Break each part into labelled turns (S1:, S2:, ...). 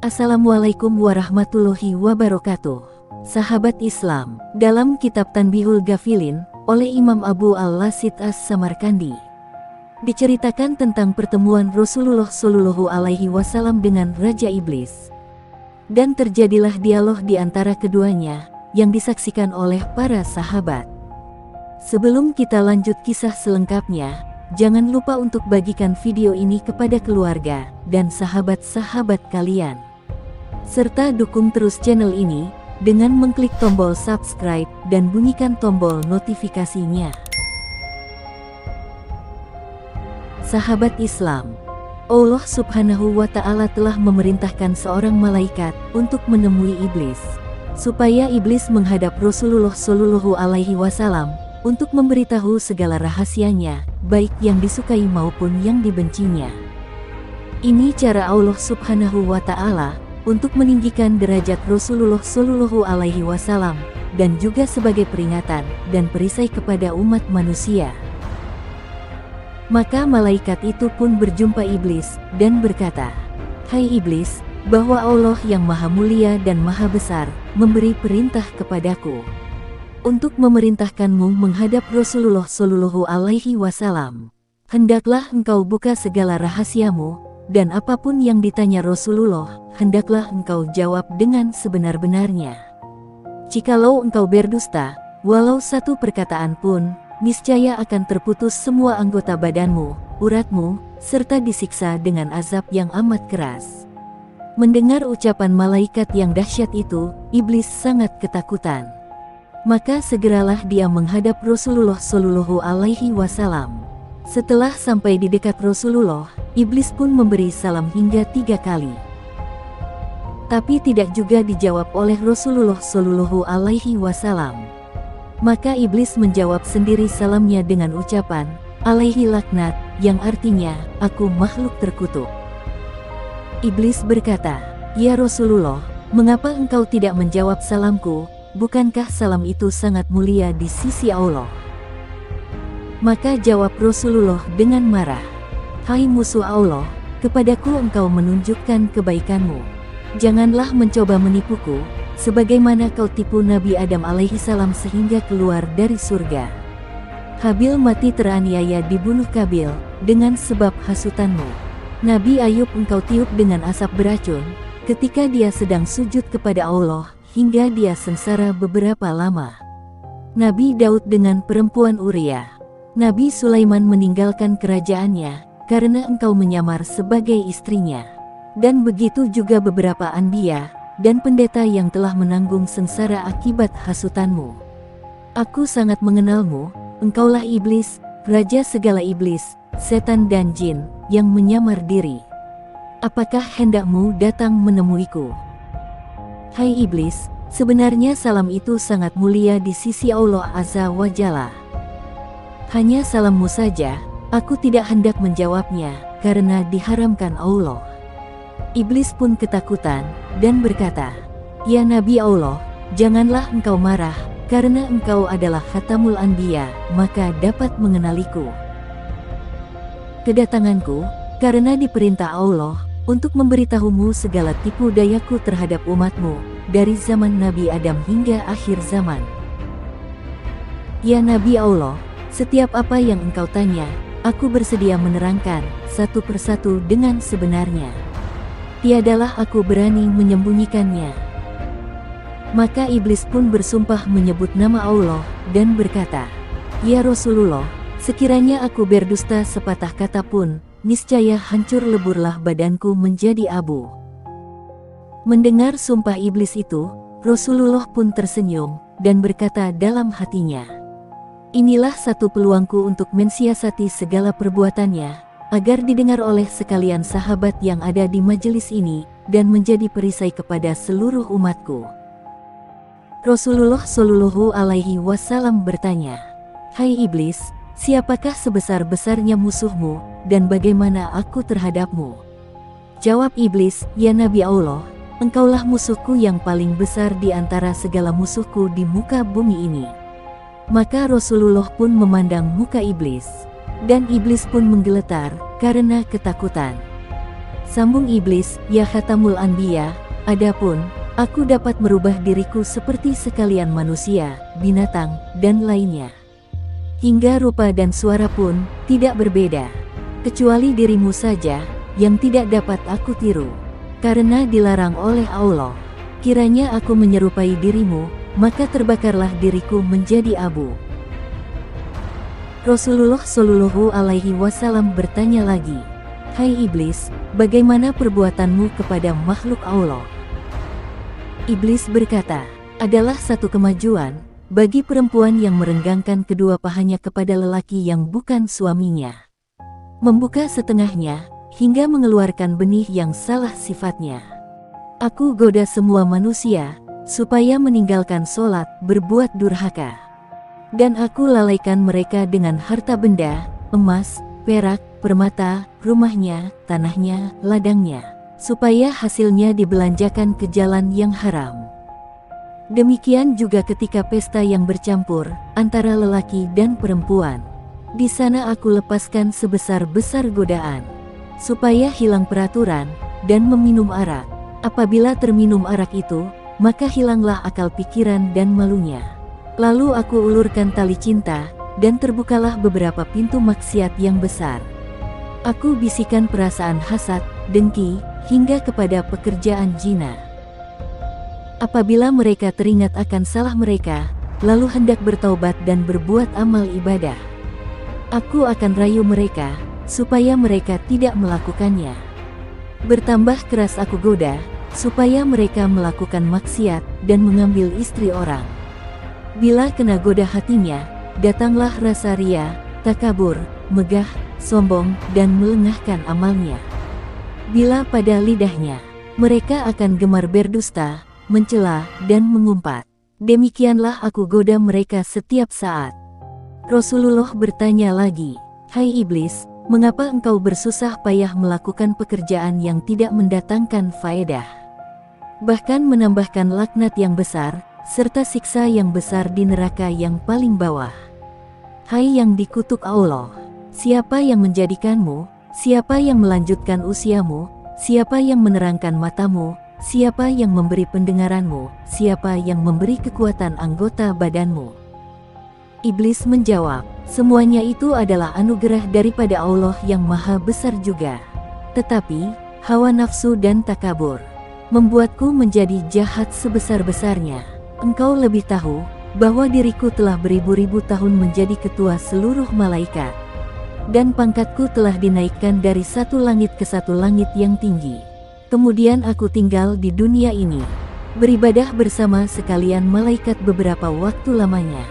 S1: Assalamualaikum warahmatullahi wabarakatuh. Sahabat Islam, dalam kitab Tanbihul Ghafilin oleh Imam Abu al-Lasid as-Samarkandi, diceritakan tentang pertemuan Rasulullah Shallallahu Alaihi Wasallam dengan Raja Iblis. Dan terjadilah dialog di antara keduanya yang disaksikan oleh para sahabat. Sebelum kita lanjut kisah selengkapnya, jangan lupa untuk bagikan video ini kepada keluarga dan sahabat-sahabat kalian. Serta dukung terus channel ini dengan mengklik tombol subscribe dan bunyikan tombol notifikasinya. Sahabat Islam, Allah Subhanahu wa Ta'ala telah memerintahkan seorang malaikat untuk menemui iblis, supaya iblis menghadap Rasulullah Shallallahu Alaihi Wasallam untuk memberitahu segala rahasianya, baik yang disukai maupun yang dibencinya. Ini cara Allah Subhanahu wa Ta'ala untuk meninggikan derajat Rasulullah Shallallahu Alaihi Wasallam dan juga sebagai peringatan dan perisai kepada umat manusia. Maka malaikat itu pun berjumpa iblis dan berkata, "Hai iblis, bahwa Allah yang maha mulia dan maha besar memberi perintah kepadaku untuk memerintahkanmu menghadap Rasulullah Shallallahu Alaihi Wasallam. Hendaklah engkau buka segala rahasiamu, dan apapun yang ditanya Rasulullah, hendaklah engkau jawab dengan sebenar-benarnya. Jikalau engkau berdusta, walau satu perkataan pun, niscaya akan terputus semua anggota badanmu, uratmu, serta disiksa dengan azab yang amat keras." Mendengar ucapan malaikat yang dahsyat itu, iblis sangat ketakutan. Maka segeralah dia menghadap Rasulullah Shallallahu Alaihi Wasallam. Setelah sampai di dekat Rasulullah, iblis pun memberi salam hingga 3 kali. Tapi tidak juga dijawab oleh Rasulullah Shallallahu Alaihi Wasallam. Maka iblis menjawab sendiri salamnya dengan ucapan, "Alaihi laknat," yang artinya, "Aku makhluk terkutuk." Iblis berkata, "Ya Rasulullah, mengapa engkau tidak menjawab salamku? Bukankah salam itu sangat mulia di sisi Allah?" Maka jawab Rasulullah dengan marah, "Hai musuh Allah, kepadaku engkau menunjukkan kebaikanmu. Janganlah mencoba menipuku, sebagaimana kau tipu Nabi Adam alaihissalam sehingga keluar dari surga. Habil mati teraniaya dibunuh Kabil dengan sebab hasutanmu. Nabi Ayub engkau tiup dengan asap beracun, ketika dia sedang sujud kepada Allah, hingga dia sengsara beberapa lama. Nabi Daud dengan perempuan Uria. Nabi Sulaiman meninggalkan kerajaannya, karena engkau menyamar sebagai istrinya. Dan begitu juga beberapa anbiya dan pendeta yang telah menanggung sengsara akibat hasutanmu. Aku sangat mengenalmu, engkaulah iblis, raja segala iblis, setan dan jin, yang menyamar diri. Apakah hendakmu datang menemuiku? Hai iblis, sebenarnya salam itu sangat mulia di sisi Allah Azza wa Jalla. Hanya salammu saja, aku tidak hendak menjawabnya, karena diharamkan Allah." Iblis pun ketakutan, dan berkata, "Ya Nabi Allah, janganlah engkau marah, karena engkau adalah Khatamul Anbiya, maka dapat mengenaliku. Kedatanganku, karena diperintah Allah, untuk memberitahumu segala tipu dayaku terhadap umatmu, dari zaman Nabi Adam hingga akhir zaman. Ya Nabi Allah, setiap apa yang engkau tanya, aku bersedia menerangkan, satu persatu dengan sebenarnya. Tiadalah aku berani menyembunyikannya." Maka iblis pun bersumpah menyebut nama Allah, dan berkata, "Ya Rasulullah, sekiranya aku berdusta sepatah kata pun, niscaya hancur leburlah badanku menjadi abu." Mendengar sumpah iblis itu, Rasulullah pun tersenyum, dan berkata dalam hatinya, "Inilah satu peluangku untuk mensiasati segala perbuatannya, agar didengar oleh sekalian sahabat yang ada di majelis ini, dan menjadi perisai kepada seluruh umatku." Rasulullah Shallallahu Alaihi Wasallam bertanya, "Hai iblis, siapakah sebesar-besarnya musuhmu, dan bagaimana aku terhadapmu?" Jawab iblis, "Ya Nabi Allah, engkaulah musuhku yang paling besar di antara segala musuhku di muka bumi ini." Maka Rasulullah pun memandang muka iblis, dan iblis pun menggeletar karena ketakutan. Sambung iblis, ya Khatamul Anbiya, adapun, aku dapat merubah diriku seperti sekalian manusia, binatang, dan lainnya. Hingga rupa dan suara pun tidak berbeda. Kecuali dirimu saja, yang tidak dapat aku tiru. Karena dilarang oleh Allah. Kiranya aku menyerupai dirimu, maka terbakarlah diriku menjadi abu. Rasulullah Shallallahu Alaihi Wasallam bertanya lagi, "Hai iblis, bagaimana perbuatanmu kepada makhluk Allah?" Iblis berkata, "Adalah satu kemajuan bagi perempuan yang merenggangkan kedua pahanya kepada lelaki yang bukan suaminya, membuka setengahnya hingga mengeluarkan benih yang salah sifatnya. Aku goda semua manusia supaya meninggalkan sholat, berbuat durhaka. Dan aku lalaikan mereka dengan harta benda, emas, perak, permata, rumahnya, tanahnya, ladangnya, supaya hasilnya dibelanjakan ke jalan yang haram. Demikian juga ketika pesta yang bercampur antara lelaki dan perempuan. Di sana aku lepaskan sebesar-besar godaan, supaya hilang peraturan dan meminum arak. Apabila terminum arak itu, maka hilanglah akal pikiran dan malunya. Lalu aku ulurkan tali cinta, dan terbukalah beberapa pintu maksiat yang besar. Aku bisikan perasaan hasad, dengki, hingga kepada pekerjaan zina. Apabila mereka teringat akan salah mereka, lalu hendak bertaubat dan berbuat amal ibadah, aku akan rayu mereka, supaya mereka tidak melakukannya. Bertambah keras aku goda, supaya mereka melakukan maksiat dan mengambil istri orang. Bila kena goda hatinya, datanglah rasa ria, takabur, megah, sombong, dan melengahkan amalnya. Bila pada lidahnya, mereka akan gemar berdusta, mencela, dan mengumpat. Demikianlah aku goda mereka setiap saat." Rasulullah bertanya lagi, "Hai iblis, mengapa engkau bersusah payah melakukan pekerjaan yang tidak mendatangkan faedah? Bahkan menambahkan laknat yang besar, serta siksa yang besar di neraka yang paling bawah. Hai yang dikutuk Allah, siapa yang menjadikanmu, siapa yang melanjutkan usiamu, siapa yang menerangkan matamu, siapa yang memberi pendengaranmu, siapa yang memberi kekuatan anggota badanmu?" Iblis menjawab, "Semuanya itu adalah anugerah daripada Allah yang maha besar juga. Tetapi, hawa nafsu dan takabur membuatku menjadi jahat sebesar-besarnya. Engkau lebih tahu bahwa diriku telah beribu-ribu tahun menjadi ketua seluruh malaikat, dan pangkatku telah dinaikkan dari satu langit ke satu langit yang tinggi. Kemudian aku tinggal di dunia ini, beribadah bersama sekalian malaikat beberapa waktu lamanya.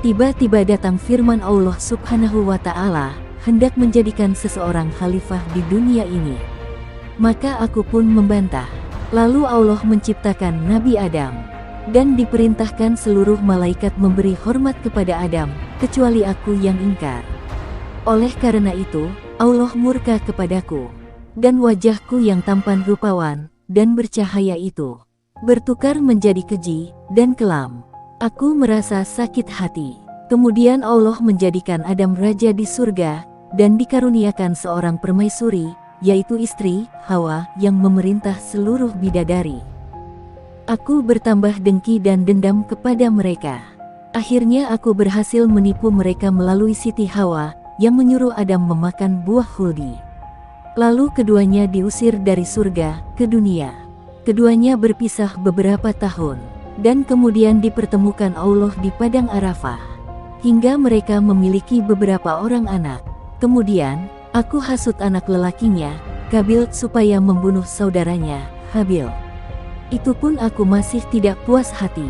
S1: Tiba-tiba datang firman Allah Subhanahu wa Ta'ala, hendak menjadikan seseorang khalifah di dunia ini. Maka aku pun membantah. Lalu Allah menciptakan Nabi Adam, dan diperintahkan seluruh malaikat memberi hormat kepada Adam, kecuali aku yang ingkar. Oleh karena itu, Allah murka kepadaku, dan wajahku yang tampan rupawan dan bercahaya itu bertukar menjadi keji dan kelam. Aku merasa sakit hati. Kemudian Allah menjadikan Adam raja di surga, dan dikaruniakan seorang permaisuri, yaitu istri, Hawa, yang memerintah seluruh bidadari. Aku bertambah dengki dan dendam kepada mereka. Akhirnya aku berhasil menipu mereka melalui Siti Hawa, yang menyuruh Adam memakan buah huldi. Lalu keduanya diusir dari surga ke dunia. Keduanya berpisah beberapa tahun, dan kemudian dipertemukan Allah di Padang Arafah, hingga mereka memiliki beberapa orang anak. Kemudian, aku hasut anak lelakinya, Kabil, supaya membunuh saudaranya, Habil. Itu pun aku masih tidak puas hati,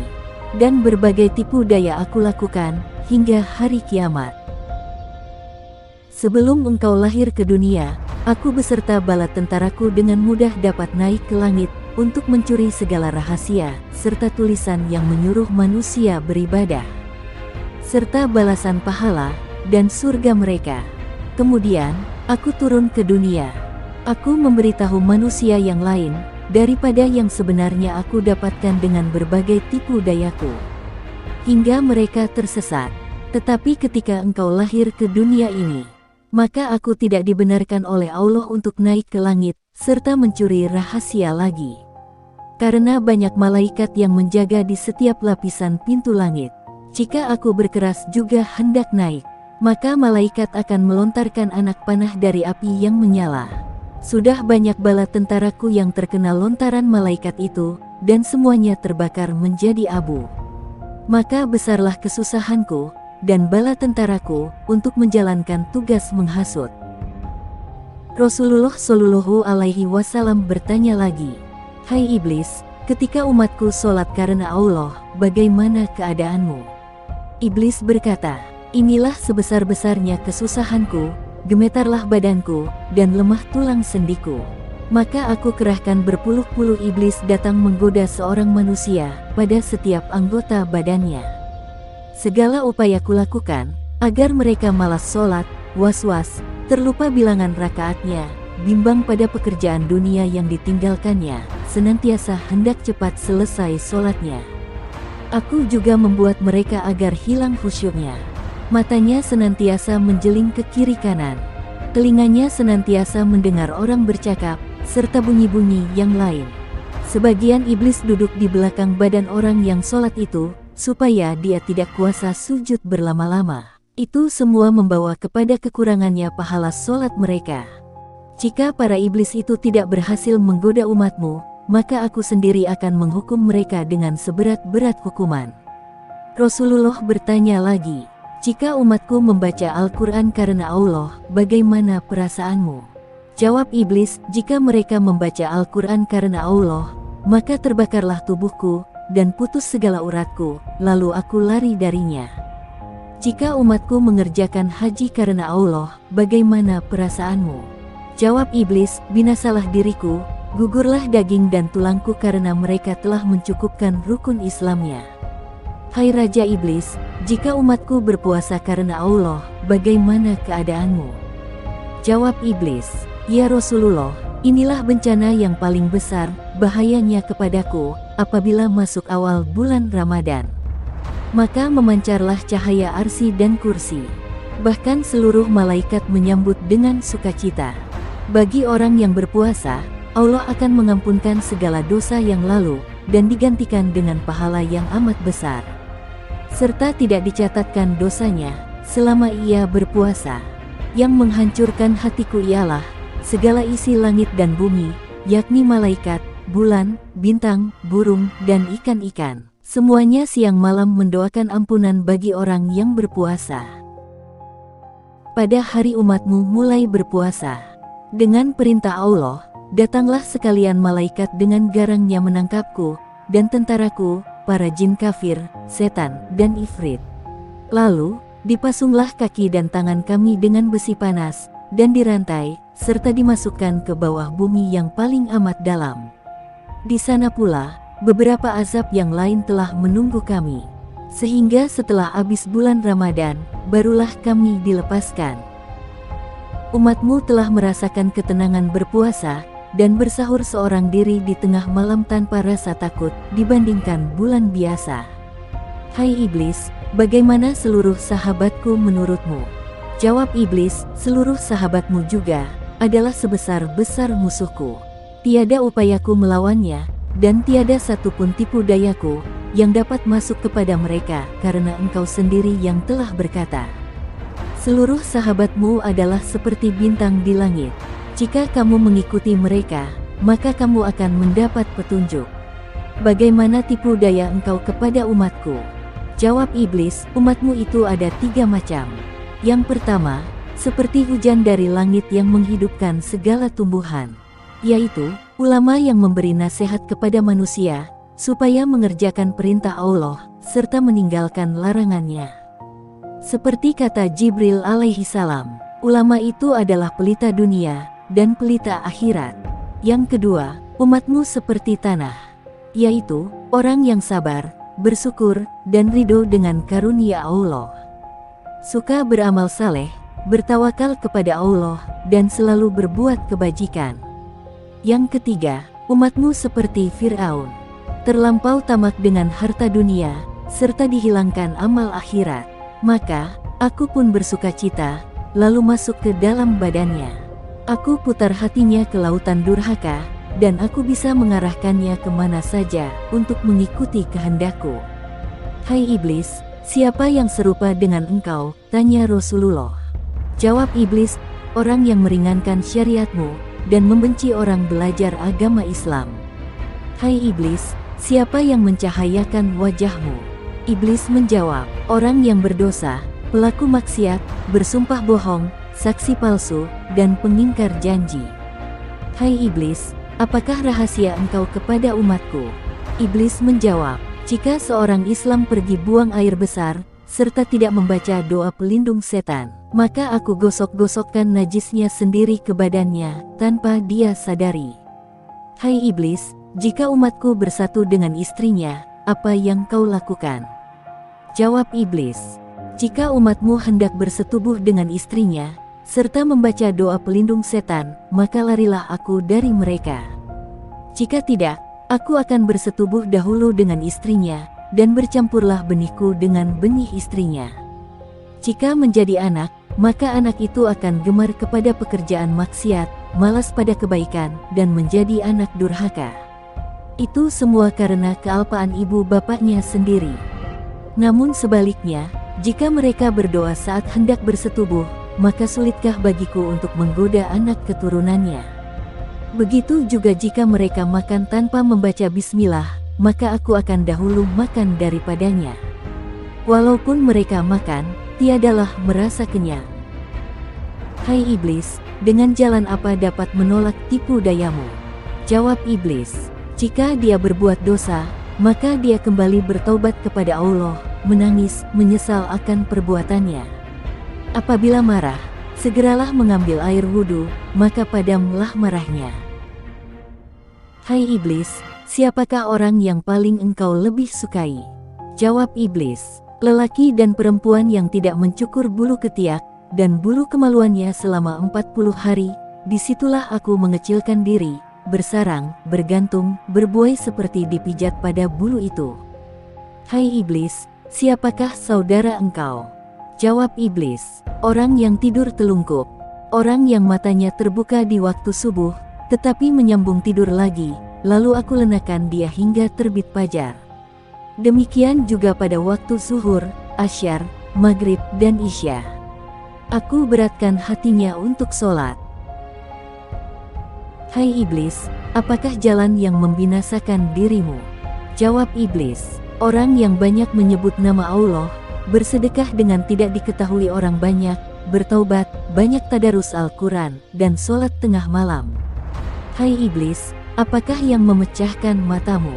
S1: dan berbagai tipu daya aku lakukan, hingga hari kiamat. Sebelum engkau lahir ke dunia, aku beserta bala tentaraku dengan mudah dapat naik ke langit, untuk mencuri segala rahasia, serta tulisan yang menyuruh manusia beribadah, serta balasan pahala, dan surga mereka. Kemudian, aku turun ke dunia. Aku memberitahu manusia yang lain, daripada yang sebenarnya aku dapatkan dengan berbagai tipu dayaku, hingga mereka tersesat. Tetapi ketika engkau lahir ke dunia ini, maka aku tidak dibenarkan oleh Allah untuk naik ke langit, serta mencuri rahasia lagi. Karena banyak malaikat yang menjaga di setiap lapisan pintu langit. Jika aku berkeras juga hendak naik, maka malaikat akan melontarkan anak panah dari api yang menyala. Sudah banyak bala tentaraku yang terkena lontaran malaikat itu, dan semuanya terbakar menjadi abu. Maka besarlah kesusahanku dan bala tentaraku untuk menjalankan tugas menghasut. Rasulullah Shallallahu Alaihi Wasallam bertanya lagi, "Hai iblis, ketika umatku sholat karena Allah, bagaimana keadaanmu?" Iblis berkata, "Inilah sebesar-besarnya kesusahanku, gemetarlah badanku, dan lemah tulang sendiku." Maka aku kerahkan berpuluh-puluh iblis datang menggoda seorang manusia pada setiap anggota badannya. Segala upaya kulakukan agar mereka malas sholat, was-was, terlupa bilangan rakaatnya, bimbang pada pekerjaan dunia yang ditinggalkannya, senantiasa hendak cepat selesai sholatnya. Aku juga membuat mereka agar hilang khusyuknya. Matanya senantiasa menjeling ke kiri kanan. Telinganya senantiasa mendengar orang bercakap, serta bunyi-bunyi yang lain. Sebagian iblis duduk di belakang badan orang yang sholat itu, supaya dia tidak kuasa sujud berlama-lama. Itu semua membawa kepada kekurangannya pahala sholat mereka. Jika para iblis itu tidak berhasil menggoda umatmu, maka aku sendiri akan menghukum mereka dengan seberat-berat hukuman. Rasulullah bertanya lagi, "Jika umatku membaca Al-Quran karena Allah, bagaimana perasaanmu?" Jawab iblis, "Jika mereka membaca Al-Quran karena Allah, maka terbakarlah tubuhku, dan putus segala uratku, lalu aku lari darinya. Jika umatku mengerjakan haji karena Allah, bagaimana perasaanmu?" Jawab iblis, "Binasalah diriku, gugurlah daging dan tulangku karena mereka telah mencukupkan rukun Islamnya." Hai Raja Iblis, jika umatku berpuasa karena Allah, bagaimana keadaanmu? Jawab iblis, "Ya Rasulullah, inilah bencana yang paling besar, bahayanya kepadaku, apabila masuk awal bulan Ramadan. Maka memancarlah cahaya arsy dan kursi. Bahkan seluruh malaikat menyambut dengan sukacita. Bagi orang yang berpuasa, Allah akan mengampunkan segala dosa yang lalu, dan digantikan dengan pahala yang amat besar. Serta tidak dicatatkan dosanya, selama ia berpuasa. Yang menghancurkan hatiku ialah segala isi langit dan bumi, yakni malaikat, bulan, bintang, burung, dan ikan-ikan. Semuanya siang malam mendoakan ampunan bagi orang yang berpuasa. Pada hari umatmu mulai berpuasa, dengan perintah Allah, datanglah sekalian malaikat dengan garangnya menangkapku, dan tentaraku, para jin kafir, setan, dan ifrit. Lalu, dipasunglah kaki dan tangan kami dengan besi panas, dan dirantai, serta dimasukkan ke bawah bumi yang paling amat dalam. Di sana pula, beberapa azab yang lain telah menunggu kami. Sehingga setelah habis bulan Ramadan, barulah kami dilepaskan. Umatmu telah merasakan ketenangan berpuasa, dan bersahur seorang diri di tengah malam tanpa rasa takut, dibandingkan bulan biasa. Hai iblis, bagaimana seluruh sahabatku menurutmu? Jawab iblis, seluruh sahabatmu juga adalah sebesar-besar musuhku. Tiada upayaku melawannya, dan tiada satupun tipu dayaku yang dapat masuk kepada mereka, karena engkau sendiri yang telah berkata, seluruh sahabatmu adalah seperti bintang di langit. Jika kamu mengikuti mereka, maka kamu akan mendapat petunjuk. Bagaimana tipu daya engkau kepada umatku? Jawab iblis, umatmu itu ada 3 macam. Yang pertama, seperti hujan dari langit yang menghidupkan segala tumbuhan, yaitu ulama yang memberi nasihat kepada manusia, supaya mengerjakan perintah Allah, serta meninggalkan larangannya. Seperti kata Jibril alaihi salam, ulama itu adalah pelita dunia, dan pelita akhirat. Yang kedua, umatmu seperti tanah, yaitu orang yang sabar, bersyukur, dan ridho dengan karunia Allah. Suka beramal saleh, bertawakal kepada Allah, dan selalu berbuat kebajikan. Yang ketiga, umatmu seperti Fir'aun, terlampau tamak dengan harta dunia, serta dihilangkan amal akhirat. Maka, aku pun bersukacita, lalu masuk ke dalam badannya. Aku putar hatinya ke lautan durhaka, dan aku bisa mengarahkannya kemana saja untuk mengikuti kehendakku. Hai iblis, siapa yang serupa dengan engkau? Tanya Rasulullah. Jawab iblis, orang yang meringankan syariatmu, dan membenci orang belajar agama Islam. Hai iblis, siapa yang mencahayakan wajahmu? Iblis menjawab, orang yang berdosa, pelaku maksiat, bersumpah bohong, saksi palsu, dan pengingkar janji. Hai iblis, apakah rahasia engkau kepada umatku? Iblis menjawab, jika seorang Islam pergi buang air besar, serta tidak membaca doa pelindung setan, maka aku gosok-gosokkan najisnya sendiri ke badannya, tanpa dia sadari. Hai iblis, jika umatku bersatu dengan istrinya, apa yang kau lakukan? Jawab iblis, jika umatmu hendak bersetubuh dengan istrinya, serta membaca doa pelindung setan, maka larilah aku dari mereka. Jika tidak, aku akan bersetubuh dahulu dengan istrinya, dan bercampurlah benihku dengan benih istrinya. Jika menjadi anak, maka anak itu akan gemar kepada pekerjaan maksiat, malas pada kebaikan, dan menjadi anak durhaka. Itu semua karena kealpaan ibu bapaknya sendiri. Namun sebaliknya, jika mereka berdoa saat hendak bersetubuh, maka sulitkah bagiku untuk menggoda anak keturunannya? Begitu juga jika mereka makan tanpa membaca bismillah, maka aku akan dahulu makan daripadanya. Walaupun mereka makan, tiadalah merasa kenyang. Hai iblis, dengan jalan apa dapat menolak tipu dayamu? Jawab iblis, jika dia berbuat dosa, maka dia kembali bertaubat kepada Allah, menangis, menyesal akan perbuatannya. Apabila marah, segeralah mengambil air wudhu, maka padamlah marahnya. Hai iblis, siapakah orang yang paling engkau lebih sukai? Jawab iblis, lelaki dan perempuan yang tidak mencukur bulu ketiak, dan bulu kemaluannya selama 40 hari, disitulah aku mengecilkan diri, bersarang, bergantung, berbuai seperti dipijat pada bulu itu. Hai iblis, siapakah saudara engkau? Jawab iblis, orang yang tidur telungkup, orang yang matanya terbuka di waktu subuh, tetapi menyambung tidur lagi, lalu aku lenakan dia hingga terbit fajar. Demikian juga pada waktu zuhur, asyar, maghrib, dan isya. Aku beratkan hatinya untuk sholat. Hai iblis, apakah jalan yang membinasakan dirimu? Jawab iblis, orang yang banyak menyebut nama Allah, bersedekah dengan tidak diketahui orang banyak, bertaubat, banyak tadarus Al-Quran, dan sholat tengah malam. Hai iblis, apakah yang memecahkan matamu?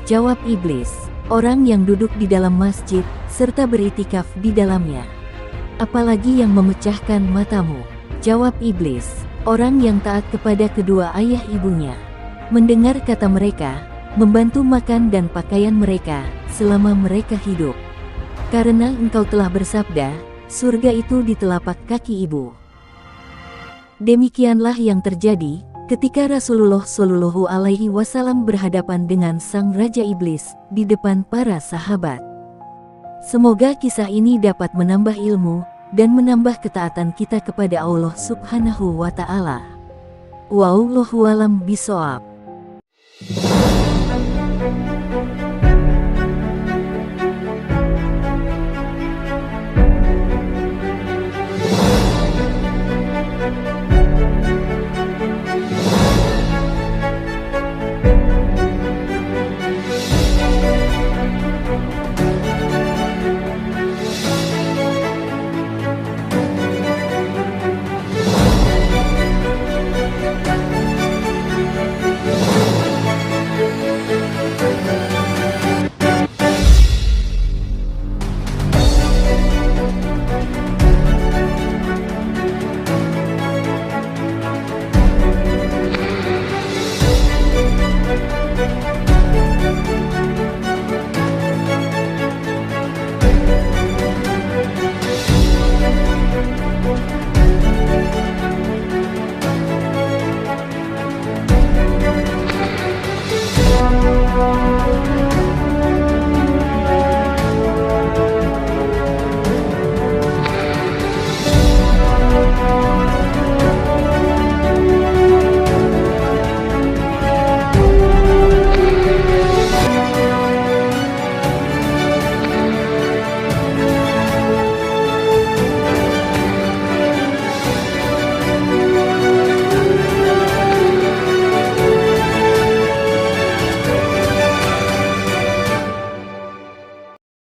S1: Jawab iblis, orang yang duduk di dalam masjid, serta beritikaf di dalamnya. Apalagi yang memecahkan matamu? Jawab iblis, orang yang taat kepada kedua ayah ibunya, mendengar kata mereka, membantu makan dan pakaian mereka, selama mereka hidup. Karena engkau telah bersabda, surga itu di telapak kaki ibu. Demikianlah yang terjadi ketika Rasulullah Shallallahu Alaihi Wasallam berhadapan dengan sang Raja Iblis di depan para sahabat. Semoga kisah ini dapat menambah ilmu dan menambah ketaatan kita kepada Allah Subhanahu wa Ta'ala. Wallahu a'lam bishawab.